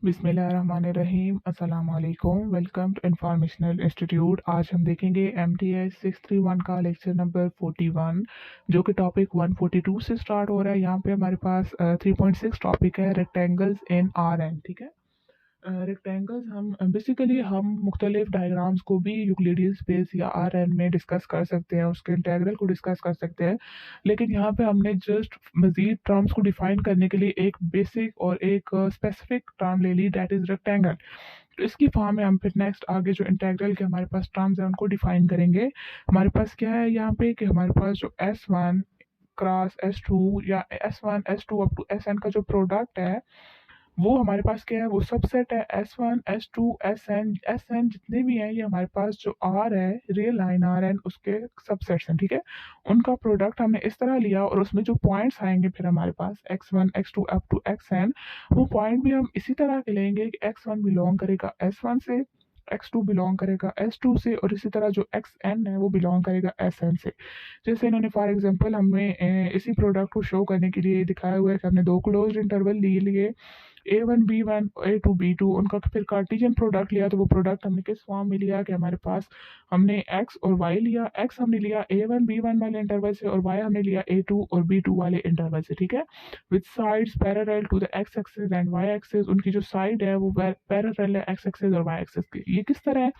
बिस्मिल्लाहिर्रहमानिर्रहीम अस्सलाम वालेकुम। Welcome to informational institute. आज हम देखेंगे MTS 631 का लेक्चर नंबर 41, जो कि टॉपिक 142 से स्टार्ट हो रहा है। यहाँ पे हमारे पास 3.6 टॉपिक है, रेक्टेंगल्स इन RN। ठीक है। रेक्टेंगल्स हम बेसिकली हम मुख्तलिफ डायग्राम्स को भी यूक्लिडियन स्पेस या RN में डिस्कस कर सकते हैं, उसके इंटेग्रल को डिस्कस कर सकते हैं। लेकिन यहाँ पे हमने जस्ट मजीद टर्म्स को डिफाइन करने के लिए एक बेसिक और एक स्पेसिफिक टर्म ले ली, दैट इज रेक्टेंगल। तो इसकी फॉर्म में हम फिर नेक्स्ट आगे जो इंटेग्रल के हमारे पास टर्म्स हैं उनको डिफाइन करेंगे। हमारे पास क्या है यहाँ पे कि हमारे पास जो S1 क्रॉस S2 या S1 S2 up to SN का जो प्रोडक्ट है, वो हमारे पास क्या है, वो सबसेट है S1 S2 SN जितने भी हैं, ये हमारे पास जो R है, रियल लाइन R है, उसके सबसेट्स हैं। ठीक है। उनका प्रोडक्ट हमने इस तरह लिया और उसमें जो पॉइंट्स आएंगे फिर हमारे पास X1 X2 up to XN, वो पॉइंट भी हम इसी तरह के लेंगे कि X1 बिलोंग करेगा S1 से, X2 बिलोंग करेगा S2 से, और इसी तरह जो XN है वो बिलोंग करेगा SN से। जैसे इन्होंने फॉर एग्जांपल हमें इसी प्रोडक्ट को शो करने के लिए दिखाया हुआ है कि हमने दो क्लोज्ड इंटरवल लिए, A1 B1 A2 B2, उनका फिर कार्टेशियन प्रोडक्ट लिया। तो वो प्रोडक्ट हमने किस फॉर्म में लिया कि हमारे पास हमने x और y लिया। x हमने लिया A1 B1 वाले इंटरवल से और y हमने लिया A2 और B2 वाले इंटरवल से। ठीक है। With sides parallel to the x axis and y axis, उनकी जो साइड है वो पैरेलल है x एक्सिस और y एक्सिस की। ये किस तरह है,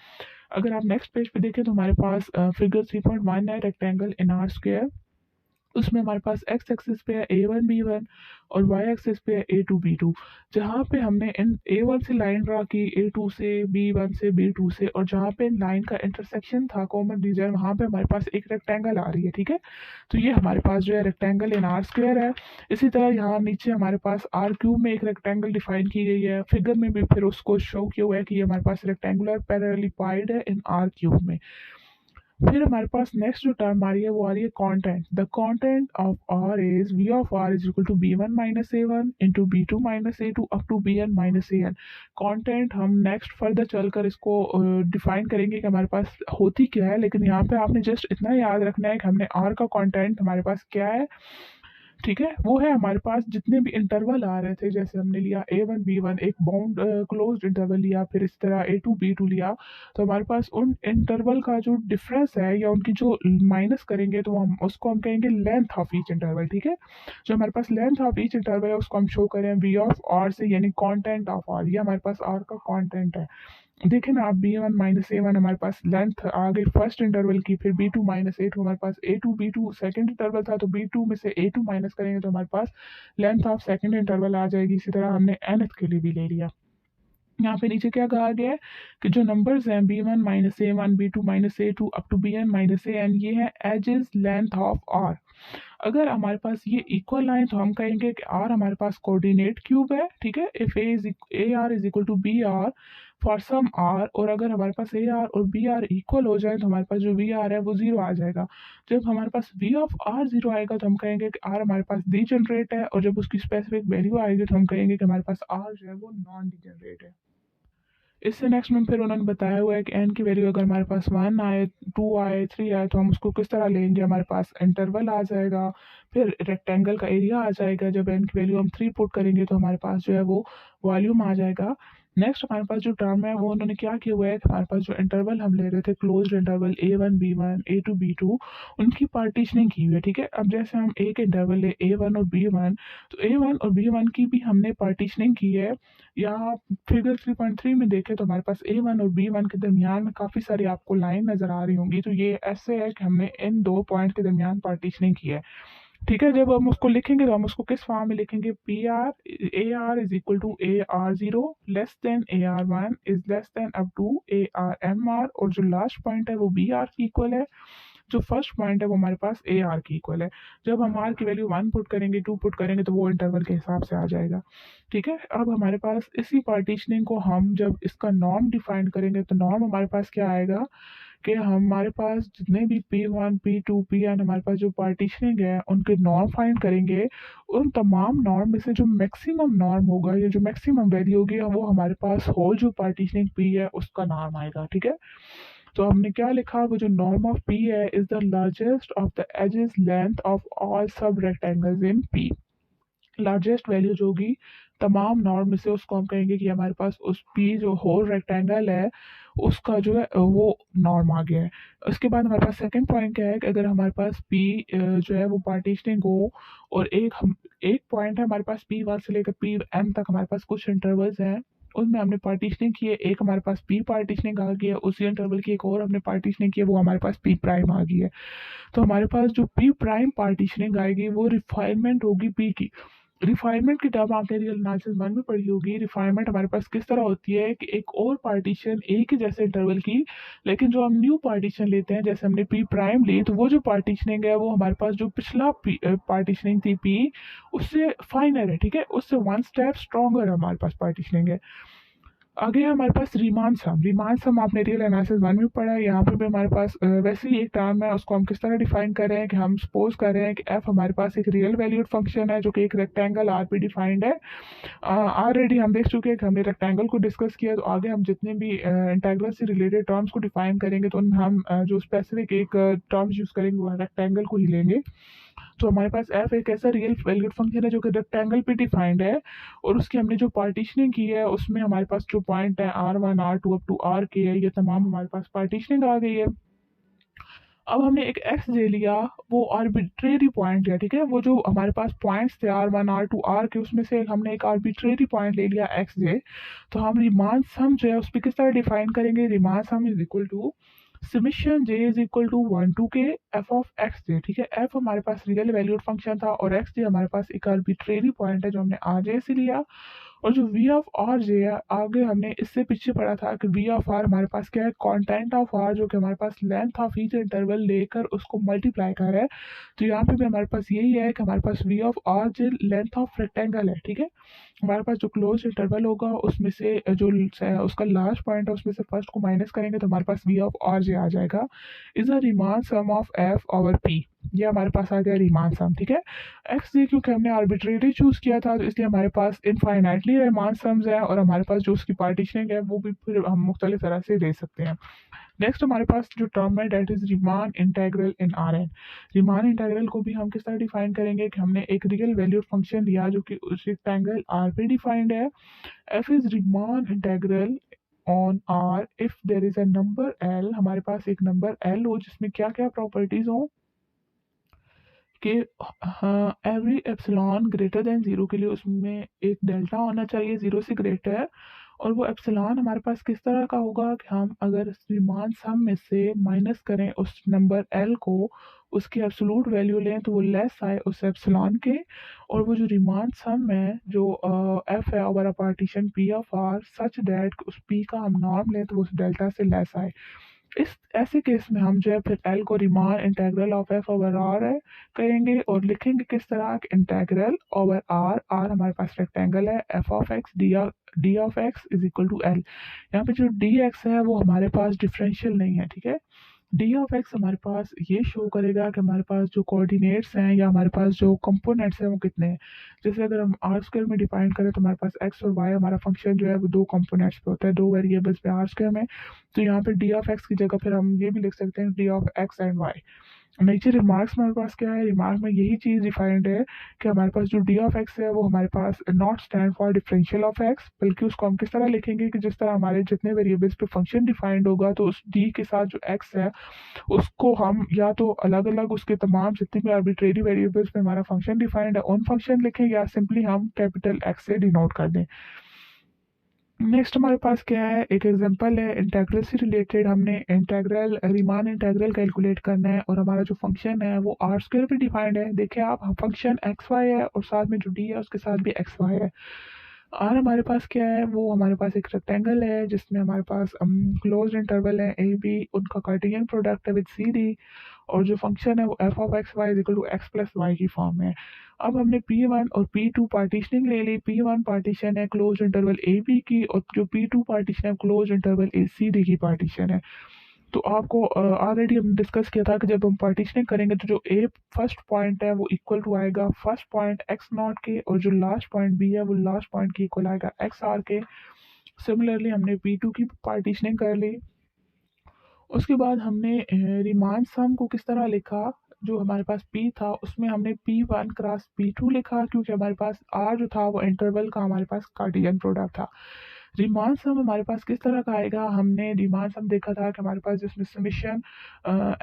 अगर आप नेक्स्ट पेज पे देखें तो हमारे पास फिगर 3.1 है, रेक्टेंगल इन आर स्क्वायर। उसमें हमारे पास x एक्सिस पे है A1 B1 और y एक्सिस पे है A2 B2। जहाँ पे हमने इन A1 से लाइन ड्रा की, A2 से, B1 से, B2 से, और जहाँ पे लाइन का इंटरसेक्शन था कॉमन रीजन, वहाँ पे हमारे पास एक रेक्टेंगल आ रही है। ठीक है। तो ये हमारे पास जो है रेक्टेंगल इन आर स्क्वायर है। इसी तरह यहाँ नीचे हमारे पास R³ में एक रेक्टेंगल डिफाइन की गई है, फिगर में भी फिर उसको शो किया हुआ है कि ये हमारे पास रेक्टेंगुलर पैरेललीपाइड है इन R³ में। फिर हमारे पास नेक्स्ट जो टर्म आ रही है वो आ रही है content. The content of R is V of R is equal to B1 - A1 into B2 - A2 up to BN - AN। Content हम नेक्स्ट फर्दर चलकर इसको डिफाइन करेंगे कि हमारे पास होती क्या है, लेकिन यहाँ पे आपने जस्ट इतना याद रखना है कि हमने आर का कंटेंट हमारे पास क्या है। ठीक है। वो है हमारे पास जितने भी इंटरवल आ रहे थे, जैसे हमने लिया A1 B1 एक बाउंड क्लोज्ड इंटरवल लिया, फिर इस तरह A2 B2 लिया। तो हमारे पास उन इंटरवल का जो डिफरेंस है या उनकी जो माइनस करेंगे तो हम उसको हम कहेंगे लेंथ ऑफ ईच इंटरवल। ठीक है। जो हमारे पास लेंथ ऑफ ईच इंटरवल है उसको हम शो करें V ऑफ R से, यानी कॉन्टेंट ऑफ R। ये हमारे पास R का कॉन्टेंट है। देखें ना आप, B1 - A1 हमारे पास लेंथ आ गई फर्स्ट इंटरवल की, फिर B2 - A2 हमारे पास A2 B2 सेकंड इंटरवल था, तो B2 में से A2 माइनस करेंगे तो हमारे पास लेंथ ऑफ सेकंड इंटरवल आ जाएगी। इसी तरह हमने nth के लिए भी ले लिया। यहाँ पे नीचे क्या कहा गया है कि जो नंबर्स हैं B1 - A1 B2 - A2 up to BN - AN, ये है एजेस लेंथ ऑफ R। अगर हमारे पास ये इक्वल आए तो हम कहेंगे कि R हमारे पास कोऑर्डिनेट क्यूब है। ठीक है। If AR is equal to BR for some R, और अगर हमारे पास AR और BR इक्वल हो जाए तो हमारे पास जो VR है वो जीरो आ जाएगा। जब हमारे पास V ऑफ R जीरो आएगा तो हम कहेंगे कि R हमारे पास डीजनरेट है, और जब उसकी स्पेसिफिक वैल्यू आएगी तो हम कहेंगे कि हमारे पास R जो है वो नॉन डीजनरेट है। इससे नेक्स्ट में फिर उन्होंने बताया हुआ है कि एन की वैल्यू अगर हमारे पास 1 आए, 2 आए, 3 आए, तो हम उसको किस तरह लेंगे। हमारे पास इंटरवल आ जाएगा, फिर रेक्टेंगल का एरिया आ जाएगा। जब एन की वैल्यू हम 3 पुट करेंगे तो हमारे पास जो है वो वॉल्यूम आ जाएगा। नेक्स्ट हमारे पास जो टर्म है वो उन्होंने क्या किया हुआ है कि हमारे पास जो इंटरवल हम ले रहे थे closed interval A1 B1 A2 B2, उनकी पार्टीशनिंग की हुई है। ठीक है। अब जैसे हम एक इंटरवल ले A1 और B1, तो A1 और B1 की भी हमने पार्टीशनिंग की है। या फिगर 3.3 में देखें तो हमारे पास A1 और B1 के दरमियान में काफ़ी सारी आपको लाइन नज़र आ रही होंगी। तो ये ऐसे है कि हमने इन दो पॉइंट के दरमियान पार्टीशनिंग की है। ठीक है। जब हम उसको लिखेंगे तो हम उसको किस फॉर्म में लिखेंगे, AR is equal to AR0 less than AR1 is less than up to ARMR, और जो लास्ट पॉइंट है वो BR की इक्वल है। जो फर्स्ट पॉइंट है वो हमारे पास AR की इक्वल है। जब हम R की वैल्यू 1 पुट करेंगे, 2 पुट करेंगे, तो वो इंटरवल के हिसाब से आ जाएगा। ठीक है। अब हमारे पास इसी पार्टीशनिंग को हम जब इसका नॉर्म डिफाइन करेंगे तो नॉर्म हमारे पास क्या आएगा कि हमारे पास जितने भी P1 P2 Pn हमारे पास जो पार्टीशनिंग है उनके नॉर्म फाइंड करेंगे। उन तमाम नॉर्म में से जो मैक्सिमम नॉर्म होगा या जो मैक्सिमम वैल्यू होगी वो हमारे पास होल जो पार्टीशनिंग P है उसका नॉर्म आएगा। ठीक है। तो हमने क्या लिखा, वो जो नॉर्म ऑफ P है is the largest of the edges length of all subrectangles in P। Largest value जो होगी तमाम नॉर्म में से उसको हम कहेंगे कि हमारे पास उस पी जो होल रेक्टेंगल है उसका जो है वो नॉर्म आ गया है। उसके बाद हमारे पास सेकंड पॉइंट क्या है कि अगर हमारे पास पी जो है वो पार्टीशनिंग हो और एक पॉइंट है हमारे पास पी वन से लेकर पी एन तक हमारे पास कुछ इंटरवल्स हैं, उनमें हमने पार्टीशनिंग की है, एक हमारे पास पी पार्टीशनिंग आ गई है, उसी इंटरवल की एक और हमने पार्टीशनिंग की है, वो हमारे पास पी प्राइम आ गई है। तो हमारे पास जो पी प्राइम पार्टीशनिंग आएगी वो रिफाइनमेंट होगी पी की। रिफाइनमेंट की टर्म आपने रियल एनालिसिस वन में पढ़ी होगी। रिफाइनमेंट हमारे पास किस तरह होती है कि एक और पार्टीशन एक ही जैसे इंटरवल की, लेकिन जो हम न्यू पार्टीशन लेते हैं, जैसे हमने पी प्राइम ली, तो वो जो पार्टीशनिंग है वो हमारे पास जो पिछला पार्टीशनिंग थी पी उससे फाइनर है, ठीक है, उससे वन स्टेप स्ट्रॉन्गर हमारे पास पार्टीशनिंग है। आगे है हमारे पास रीमान सम। रीमान सम आपने रियल एनालिसिस वन में पढ़ा है। यहाँ पे भी हमारे पास वैसे ही एक टर्म है, उसको हम किस तरह डिफाइन कर रहे हैं कि हम सपोज कर रहे हैं कि एफ हमारे पास एक रियल वैल्यूड फंक्शन है जो कि एक रेक्टेंगल आर पे डिफाइंड है। ऑलरेडी हम देख चुके हैं कि हमने रेक्टेंगल को डिस्कस किया, तो आगे हम जितने भी इंटेग्रल से रिलेटेड टर्म्स को डिफाइन करेंगे तो उनमें हम जो स्पेसिफिक एक टर्म्स यूज करेंगे वो रेक्टेंगल को ही लेंगे। तो हमारे पास एफ एक ऐसा रियल वैल्यूड फंक्शन है जो कि रेक्टेंगल पे डिफाइंड है, और उसकी हमने जो पार्टीशनिंग की है उसमें हमारे पास जो पॉइंट है R1 R2 up to are के है, ये तमाम हमारे पास पार्टीशनिंग आ गई है। अब हमने एक एक्स ले लिया, वो आर्बिट्रेरी पॉइंट है, ठीक है, वो जो हमारे पास पॉइंट्स थे R1 R2 आर के, उसमें से हमने एक आर्बिट्रेरी पॉइंट ले लिया एक्स जे। तो हम रिमान सम जो है उस पर किस तरह डिफाइन करेंगे? Riemann sum is equal to summation j is equal to 1 to k f of x j, ठीक है। एफ हमारे पास रियल वैल्यूड फंक्शन था और एक्स जे हमारे पास एक आर्बिट्रेरी पॉइंट है जो हमने आर जे से लिया। और जो वी ऑफ आर जे है, आगे हमने इससे पीछे पढ़ा था कि वी ऑफ आर हमारे पास क्या है? कॉन्टेंट ऑफ आर, जो कि हमारे पास लेंथ ऑफ ईच इंटरवल लेकर उसको मल्टीप्लाई कर रहा है। तो यहाँ पे भी हमारे पास यही है कि हमारे पास we of R J length of rectangle है, ठीक है। हमारे पास जो क्लोज इंटरवल होगा उसमें से जो उसका लास्ट पॉइंट है उसमें से फर्स्ट को माइनस करेंगे तो हमारे पास वी ऑफ आर जे आ जाएगा। Is a Riemann sum of f over P, ये हमारे पास आ गया रीमान सम, ठीक है। एक्स जे क्योंकि हमने आर्बिट्रेटली चूज किया था तो इसलिए हमारे पास इनफाइनाइटली रीमान सम्स है, और हमारे पास जो उसकी पार्टीशनिंग है वो भी फिर हम मुख्तलिफ तरह से ले सकते हैं। नेक्स्ट हमारे पास जो टर्म है that is Riemann integral in R n. Riemann integral को भी हम किस तरह डिफाइन करेंगे कि हमने एक रियल वैल्यूड फंक्शन लिया जो कि उस रेक्टेंगल आर पे डिफाइंड है। F is Riemann integral on R if there is a number L, हमारे पास एक नंबर एल हो जिसमें क्या क्या प्रॉपर्टीज हो कि every epsilon greater than zero के लिए उसमें एक डेल्टा होना चाहिए जीरो से ग्रेटर। और वो एप्सिलॉन हमारे पास किस तरह का होगा कि हम अगर रीमान सम में से माइनस करें उस नंबर एल को, उसकी एब्सोलूट वैल्यू लें तो वो लेस आए उस एप्सिलॉन के। और वो जो रीमान सम है जो एफ है over a partition P of R such that उस पी का हम नॉर्म लें तो वो उस डेल्टा से लेस आए। इस ऐसे केस में हम जो है फिर एल को Riemann integral of f over R है करेंगे और लिखेंगे किस तरह कि इंटेग्रल ओवर आर, आर हमारे पास रेक्टेंगल है, f of x d of x is equal to L. यहाँ पे जो डी एक्स है वो हमारे पास डिफरेंशियल नहीं है, ठीक है। डी ऑफ एक्स हमारे पास ये शो करेगा कि हमारे पास जो कोऑर्डिनेट्स हैं या हमारे पास जो कंपोनेंट्स हैं वो कितने हैं। जैसे अगर हम आर स्क्वायर में डिफाइन करें तो हमारे पास एक्स और वाई हमारा फंक्शन जो है वो दो कंपोनेंट्स पे होता है, दो वेरिएबल्स पे आर स्क्वायर में। तो यहाँ पे डी ऑफ एक्स की जगह फिर हम ये भी लिख सकते हैं d of x and y. नीचे रिमार्क्स में हमारे पास क्या है? रिमार्क में यही चीज़ डिफाइंड है कि हमारे पास जो डी ऑफ एक्स है वो हमारे पास not stand for differential of X, बल्कि उसको हम किस तरह लिखेंगे कि जिस तरह हमारे जितने वेरिएबल्स पे फंक्शन डिफाइंड होगा तो उस डी के साथ जो एक्स है उसको हम या तो अलग अलग उसके तमाम जितने भी आर्बिट्रेरी वेरिएबल्स पे हमारा फंक्शन डिफाइंड है उन फंक्शन लिखें, या सिंपली हम कैपिटल एक्स से डिनोट कर दें। नेक्स्ट हमारे पास क्या है? एक एग्जांपल है इंटेग्रल से रिलेटेड। हमने इंटेग्रल रीमान इंटेग्रल कैलकुलेट करना है और हमारा जो फंक्शन है वो आर स्क्वायर पे डिफाइंड है। देखिए आप, फंक्शन एक्स वाई है और साथ में जो डी है उसके साथ भी एक्स वाई है। आर हमारे पास क्या है? वो हमारे पास एक रेक्टेंगल है जिसमें हमारे पास क्लोज इंटरवल है ए बी, उनका कार्टेशियन प्रोडक्ट है विद सी डी, और जो फंक्शन है वो f of x y equal to x plus y की फॉर्म में है। अब हमने P1 और P2 पार्टीशनिंग ले ली। P1 पार्टीशन है क्लोज इंटरवल ए बी की, और जो P2 पार्टीशन है closed interval a c d की पार्टीशन है। तो आपको ऑलरेडी हमने डिस्कस किया था कि जब हम पार्टीशनिंग करेंगे तो जो ए फर्स्ट पॉइंट है वो इक्वल टू आएगा फर्स्ट पॉइंट एक्स नॉट के, और जो लास्ट पॉइंट बी है वो लास्ट पॉइंट की इक्वल आएगा एक्स आर के। सिमिलरली हमने P2 की पार्टीशनिंग कर ली। उसके बाद हमने रिमान सम को किस तरह लिखा? जो हमारे पास p था उसमें हमने p1 क्रॉस p2 लिखा, क्योंकि हमारे पास r जो था वो इंटरवल का हमारे पास कार्टेशियन प्रोडक्ट था। रिमान सम हमारे पास किस तरह का आएगा, हमने रिमान सम देखा था कि हमारे पास जिसमें समीशन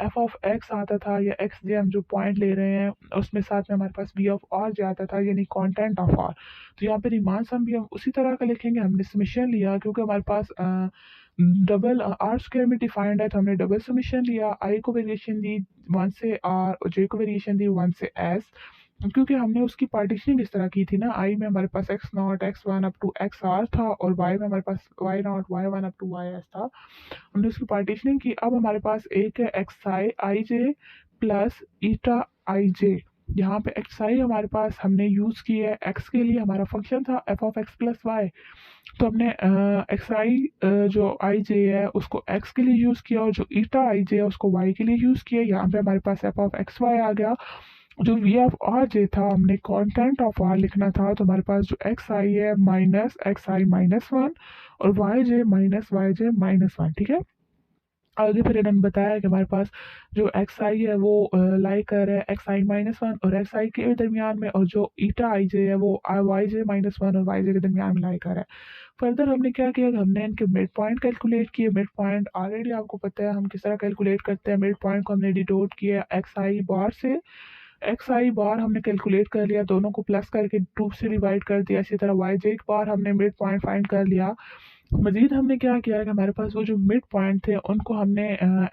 एफ ऑफ एक्स आता था, या एक्स जे हम जो पॉइंट ले रहे हैं उसमें साथ में हमारे पास वी ऑफ आर जे आता था, यानी कॉन्टेंट ऑफ आर। तो यहाँ पे रिमान सम भी हम उसी तरह का लिखेंगे। हमने समीशन लिया क्योंकि हमारे पास डबल आर स्क्वायर में डिफाइंड है, तो हमने डबल समीशन लिया। आई को वेरिएशन दी 1 से आर और जे को वेरिएशन दी 1 से एस, क्योंकि हमने उसकी पार्टीशनिंग इस तरह की थी ना, आई में हमारे पास X naught X one up to X R था, और वाई में हमारे पास Y naught Y one up to Y S था। हमने उसकी पार्टीशनिंग की। अब हमारे पास एक है एक्स आई आई जे प्लस ईटा आई जे। यहाँ पे एक्स आई हमारे पास हमने यूज़ की है, एक्स के लिए हमारा फंक्शन था f of x plus y, तो हमने एक्स आई जो आई जे है उसको एक्स के लिए यूज़ किया, और जो ईटा आई जे है उसको वाई के लिए यूज़ किया। यहाँ पे हमारे पास एफ ऑफ एक्स वाई आ गया। जो वी ऑफ आर जे था हमने कॉन्टेंट ऑफ आर लिखना था, तो हमारे पास जो एक्स आई है minus x I minus one, और वाई जे माइनस वाई जे माइनस वन। ठीक है, आगे फिर इन्होंने बताया कि हमारे पास जो एक्स आई है वो लाई कर रहा है एक्स आई माइनस वन और एक्स आई के दरमियान में, और जो ईटा आई जे है वो वाई जे माइनस वन और वाई जे के दरमियान में लाई कर रहा है। फर्दर हमने क्या किया कि हमने इनके मिड पॉइंट कैलकुलेट किए। मिड पॉइंट ऑलरेडी आपको पता है हम किस तरह कैलकुलेट करते हैं। मिड पॉइंट को हमने डिनोट किया एक्स आई बार से। एक्स आई बार हमने कैलकुलेट कर लिया, दोनों को प्लस करके 2 से डिवाइड कर दिया। इसी तरह वाई जे बार हमने मिड पॉइंट फाइंड कर लिया। मजीद हमने क्या किया कि हमारे पास वो जो मिड पॉइंट थे उनको हमने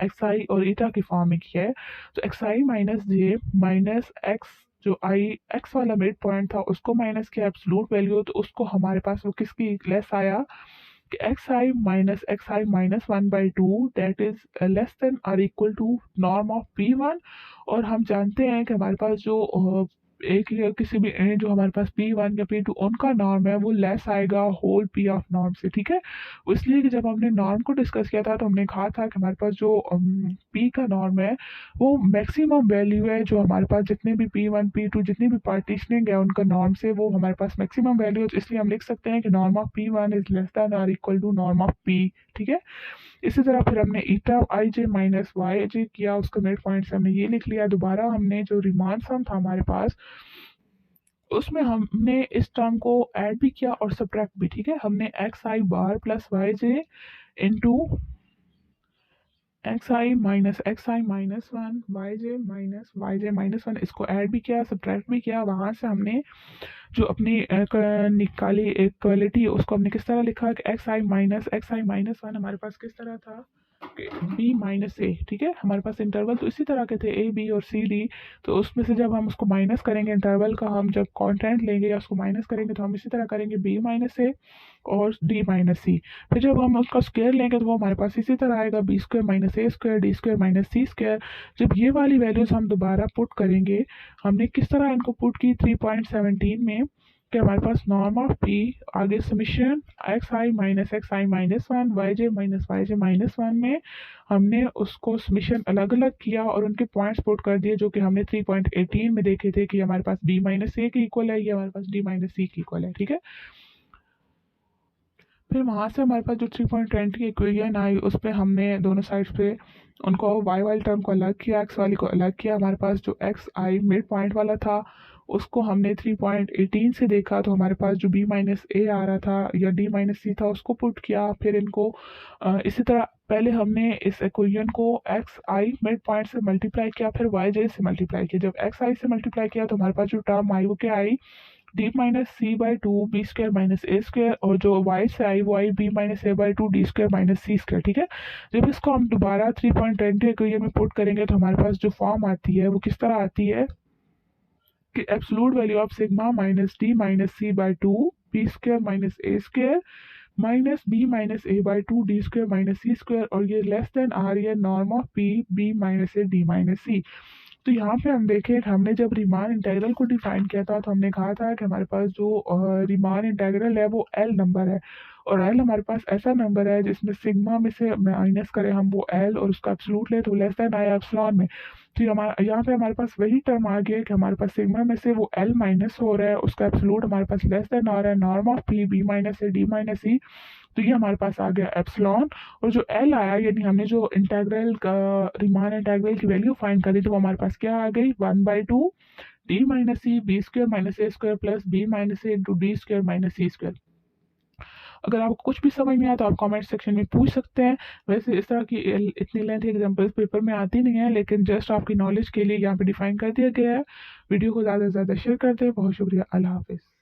एक्स आई और ईटा की फॉर्म में किया है। तो x I minus J minus x, जो आई एक्स वाला मिड पॉइंट था उसको माइनस किया एब्सोल्यूट वैल्यू, तो उसको हमारे पास वो किसकी लेस आया कि X I minus one by two that is less than और equal to norm of P one. और हम जानते हैं कि हमारे पास जो एक या किसी भी जो हमारे पास पी वन या पी टू उनका नॉर्म है वो लेस आएगा होल पी ऑफ नॉर्म से। ठीक है, इसलिए कि जब हमने नॉर्म को डिस्कस किया था तो हमने कहा था कि हमारे पास जो पी का नॉर्म है वो मैक्सिमम वैल्यू है, जो हमारे पास जितने भी पी वन पी टू जितनी भी पार्टीशनिंग है उनका नॉर्म से वो हमारे पास मैक्सिमम वैल्यू है। तो इसलिए हम लिख सकते हैं कि norm of P one is less than और equal to norm of P. ठीक है, इसी तरह फिर हमने ईटा आई जे माइनस वाई जे किया, उसका मिड पॉइंट से हमने ये लिख लिया। दोबारा हमने जो रिमान सम था हमारे पास उसमें हमने इस टर्म को ऐड भी किया और सब्ट्रैक्ट भी। ठीक है, हमने x I bar plus Y J into x I minus one Y J minus one इसको ऐड भी किया सब्ट्रैक्ट भी किया। वहाँ से हमने जो अपनी निकाली एक क्वालिटी उसको हमने किस तरह लिखा कि एक्स आई माइनस वन हमारे पास किस तरह था बी माइनस ए। ठीक है, हमारे पास इंटरवल तो इसी तरह के थे ए बी और सी डी, तो उसमें से जब हम उसको माइनस करेंगे इंटरवल का, हम जब कॉन्टेंट लेंगे या उसको माइनस करेंगे तो हम इसी तरह करेंगे बी माइनस ए और डी माइनस सी। फिर जब हम उसका स्क्वायर लेंगे तो वो हमारे पास इसी तरह आएगा B square minus A square D square minus C square. जब ये वाली वैल्यूज हम दोबारा पुट करेंगे, हमने किस तरह इनको पुट की 3.17 में कि हमारे पास नॉर्म ऑफ पी आगे summation x I minus one Y J minus one में हमने उसको समीशन अलग अलग किया और उनके पॉइंट्स पुट कर दिए, जो कि हमने 3.18 में देखे थे कि हमारे पास बी माइनस ए की इक्वल है, ये हमारे पास डी माइनस सी की इक्वल है। ठीक है, फिर वहाँ से हमारे पास जो 3.20 की इक्वेशन आई उस पर हमने दोनों साइड्स पे उनको वाई वाले टर्म को अलग किया, एक्स वाली को अलग किया। हमारे पास जो एक्स आई मिड पॉइंट वाला था उसको हमने 3.18 से देखा, तो हमारे पास जो बी माइनस ए आ रहा था या डी माइनस सी था उसको पुट किया। फिर इनको इसी तरह पहले हमने इस इक्वेशन को एक्स आई मिड पॉइंट से मल्टीप्लाई किया, फिर वाई जे से मल्टीप्लाई किया। जब एक्स आई से मल्टीप्लाई किया तो हमारे पास जो टर्म आई वो क्या आई D minus C by two B square minus A square, और जो वाई से आई वो आई B minus A by two D square minus C square. ठीक है, जब इसको हम दोबारा 3.20 इक्वेशन में पुट करेंगे तो हमारे पास जो फॉर्म आती है वो किस तरह आती है कि absolute value of sigma minus D minus C by two B square minus A square minus B minus A by two D square minus C square, और ये लेस देन आ रही है norm of P B minus A D minus C. तो यहाँ पे हम देखें कि हमने जब रीमान इंटेग्रल को डिफाइन किया था तो हमने कहा था कि हमारे पास जो रीमान इंटेग्रल है वो एल नंबर है, और एल हमारे पास ऐसा नंबर है जिसमें सिग्मा में से माइनस करें हम वो एल और उसका एब्सोल्यूट ले तो लेस देन आया एप्सिलॉन में। तो ये हमारा यहाँ पे हमारे पास वही टर्म आ गया कि हमारे पास सिग्मा में से वो एल माइनस हो रहा है, उसका एब्सोल्यूट हमारे पास लेस देन आ रहा है norm of P B minus A D minus E. तो ये हमारे पास आ गया एप्सिलॉन। और जो एल आया यानी हमने जो इंटेग्रल का रीमान इंटेग्रल की वैल्यू फाइंड करी तो वो हमारे पास क्या आ गई 1/2 D minus C B square minus A square plus B minus A into D square minus C square. अगर आपको कुछ भी समझ नहीं आया तो आप कमेंट सेक्शन में पूछ सकते हैं। वैसे इस तरह की इतनी लेंथ एग्जांपल्स पेपर में आती नहीं है, लेकिन जस्ट आपकी नॉलेज के लिए यहाँ पे डिफाइन कर दिया गया है। वीडियो को ज़्यादा से ज़्यादा शेयर कर दें। बहुत शुक्रिया। अल्लाह हाफिज़।